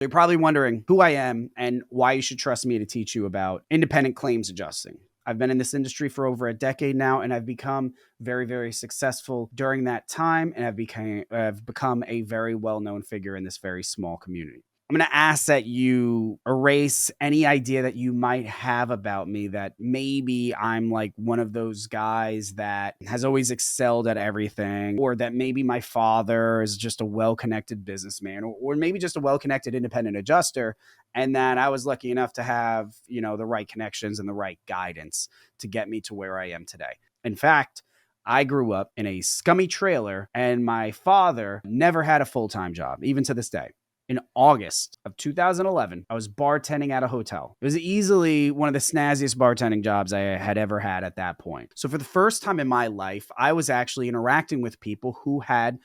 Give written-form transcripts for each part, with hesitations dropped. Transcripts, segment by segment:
You're probably wondering who I am and why you should trust me to teach you about independent claims adjusting. I've been in this industry for over a decade now, and I've become very, very successful during that time, and I've become a very well-known figure in this very small community. I'm going to ask that you erase any idea that you might have about me, that maybe I'm like one of those guys that has always excelled at everything, or that maybe my father is just a well-connected businessman, or maybe just a well-connected independent adjuster, and that I was lucky enough to have, the right connections and the right guidance to get me to where I am today. In fact, I grew up in a scummy trailer, and my father never had a full-time job, even to this day. In August of 2011, I was bartending at a hotel. It was easily one of the snazziest bartending jobs I had ever had at that point. So for the first time in my life, I was actually interacting with people who had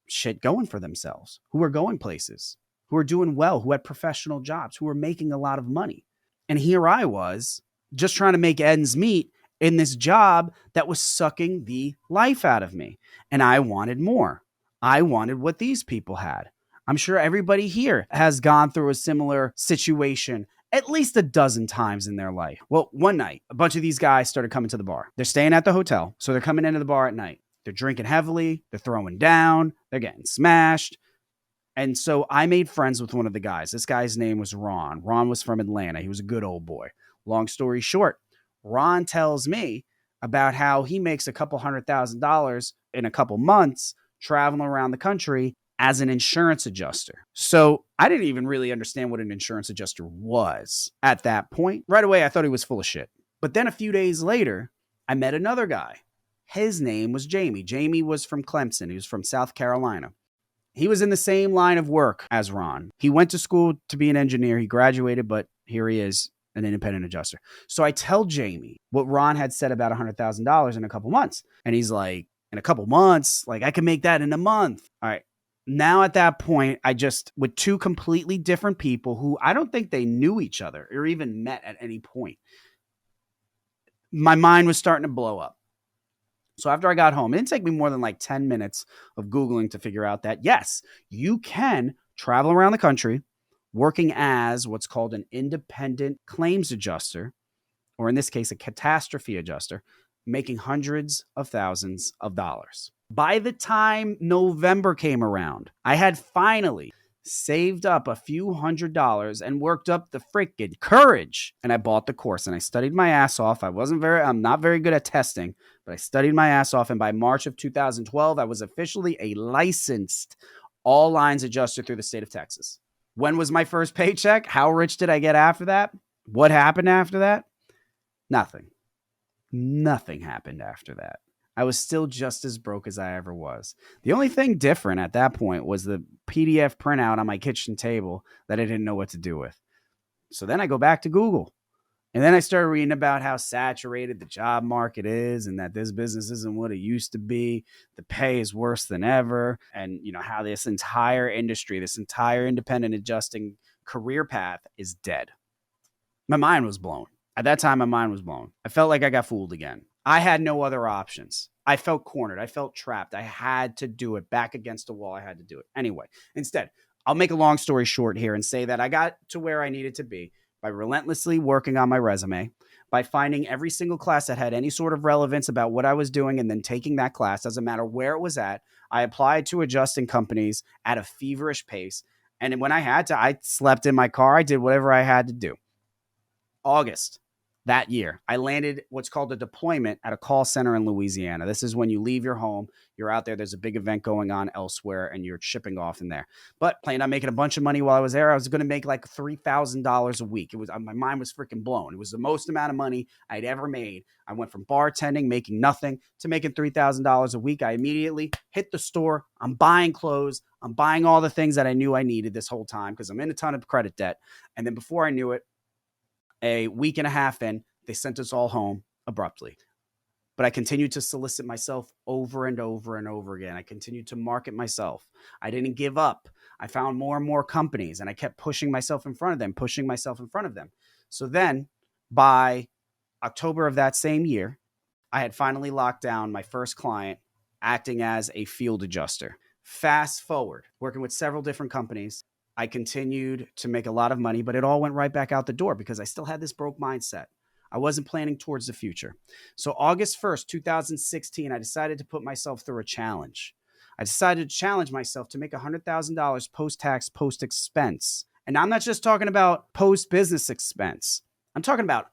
shit going for themselves, who were going places, who were doing well, who had professional jobs, who were making a lot of money. And here I was just trying to make ends meet in this job that was sucking the life out of me. And I wanted more. I wanted what these people had. I'm sure everybody here has gone through a similar situation at least a dozen times in their life. Well, one night, a bunch of these guys started coming to the bar. They're staying at the hotel, so they're coming into the bar at night. They're drinking heavily, they're throwing down, they're getting smashed. And so I made friends with one of the guys. This guy's name was Ron. Ron was from Atlanta. He was a good old boy. Long story short, Ron tells me about how he makes a couple $100,000 in a couple months traveling around the country as an insurance adjuster. So I didn't even really understand what an insurance adjuster was at that point. Right away, I thought he was full of shit. But then a few days later, I met another guy. His name was Jamie. Jamie was from Clemson. He was from South Carolina. He was in the same line of work as Ron. He went to school to be an engineer. He graduated, but here he is, an independent adjuster. So I tell Jamie what Ron had said about $100,000 in a couple months. And he's like, in a couple months, like I can make that in a month. All right. Now at that point, with two completely different people who I don't think they knew each other or even met at any point, my mind was starting to blow up. So after I got home, it didn't take me more than like 10 minutes of Googling to figure out that, yes, you can travel around the country working as what's called an independent claims adjuster, or in this case, a catastrophe adjuster, making hundreds of thousands of dollars. By the time November came around, I had finally saved up a few $100s and worked up the freaking courage. And I bought the course and I studied my ass off. I'm not very good at testing, but I studied my ass off. And by March of 2012, I was officially a licensed all lines adjuster through the state of Texas. When was my first paycheck? How rich did I get after that? What happened after that? Nothing. Nothing happened after that. I was still just as broke as I ever was. The only thing different at that point was the PDF printout on my kitchen table that I didn't know what to do with. So then I go back to Google. And then I started reading about how saturated the job market is and that this business isn't what it used to be. The pay is worse than ever. And, how this entire industry, this entire independent adjusting career path is dead. My mind was blown. At that time, my mind was blown. I felt like I got fooled again. I had no other options. I felt cornered. I felt trapped. I had to do it. Back against the wall, I had to do it. Anyway, instead, I'll make a long story short here and say that I got to where I needed to be by relentlessly working on my resume, by finding every single class that had any sort of relevance about what I was doing and then taking that class. Doesn't matter where it was at. I applied to adjusting companies at a feverish pace. And when I had to, I slept in my car. I did whatever I had to do. August that year, I landed what's called a deployment at a call center in Louisiana. This is when you leave your home, you're out there, there's a big event going on elsewhere, and you're shipping off in there. But planned on making a bunch of money while I was there. I was going to make like $3,000 a week. My mind was freaking blown. It was the most amount of money I'd ever made. I went from bartending, making nothing, to making $3,000 a week. I immediately hit the store. I'm buying clothes. I'm buying all the things that I knew I needed this whole time because I'm in a ton of credit debt. And then before I knew it, a week and a half in, they sent us all home abruptly. But I continued to solicit myself over and over and over again. I continued to market myself. I didn't give up. I found more and more companies, and I kept pushing myself in front of them. So then, by October of that same year, I had finally locked down my first client acting as a field adjuster. Fast forward, working with several different companies. I continued to make a lot of money, but it all went right back out the door because I still had this broke mindset. I wasn't planning towards the future. So August 1st, 2016, I decided to put myself through a challenge. I decided to challenge myself to make $100,000 post-tax, post-expense. And I'm not just talking about post-business expense. I'm talking about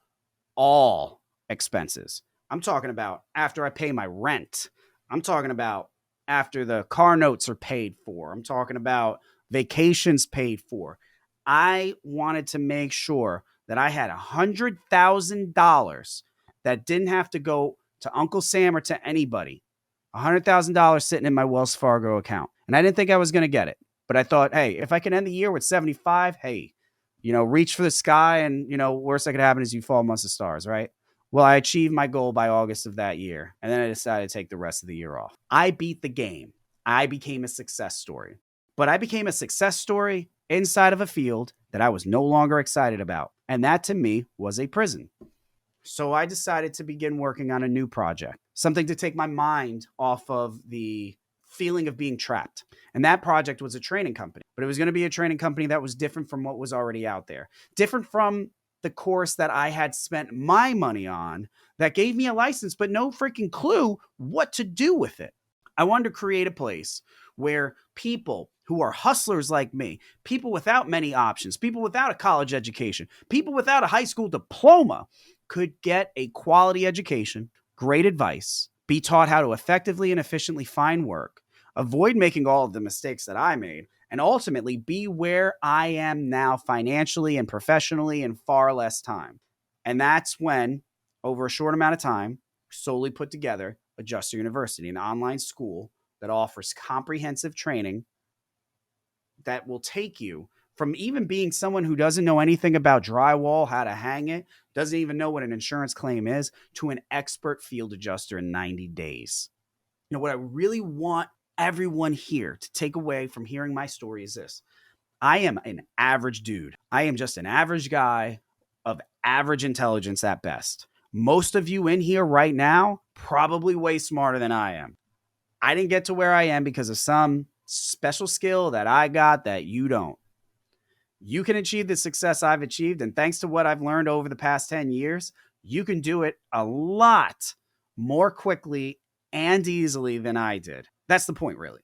all expenses. I'm talking about after I pay my rent. I'm talking about after the car notes are paid for. I'm talking about vacations paid for. I wanted to make sure that I had $100,000 that didn't have to go to Uncle Sam or to anybody. $100,000 sitting in my Wells Fargo account. And I didn't think I was going to get it. But I thought, hey, if I can end the year with 75, hey, reach for the sky and, worst that could happen is you fall amongst the stars, right? Well, I achieved my goal by August of that year. And then I decided to take the rest of the year off. I beat the game. I became a success story. But I became a success story inside of a field that I was no longer excited about. And that to me was a prison. So I decided to begin working on a new project, something to take my mind off of the feeling of being trapped. And that project was a training company, but it was going to be a training company that was different from what was already out there, different from the course that I had spent my money on that gave me a license, but no freaking clue what to do with it. I wanted to create a place where people who are hustlers like me, people without many options, people without a college education, people without a high school diploma could get a quality education, great advice, be taught how to effectively and efficiently find work, avoid making all of the mistakes that I made, and ultimately be where I am now financially and professionally in far less time. And that's when, over a short amount of time, solely put together Adjuster University, an online school that offers comprehensive training that will take you from even being someone who doesn't know anything about drywall, how to hang it, doesn't even know what an insurance claim is, to an expert field adjuster in 90 days. What I really want everyone here to take away from hearing my story is this. I am an average dude. I am just an average guy of average intelligence at best. Most of you in here right now, probably way smarter than I am. I didn't get to where I am because of some special skill that I got that you don't. You can achieve the success I've achieved, and thanks to what I've learned over the past 10 years, you can do it a lot more quickly and easily than I did. That's the point, really.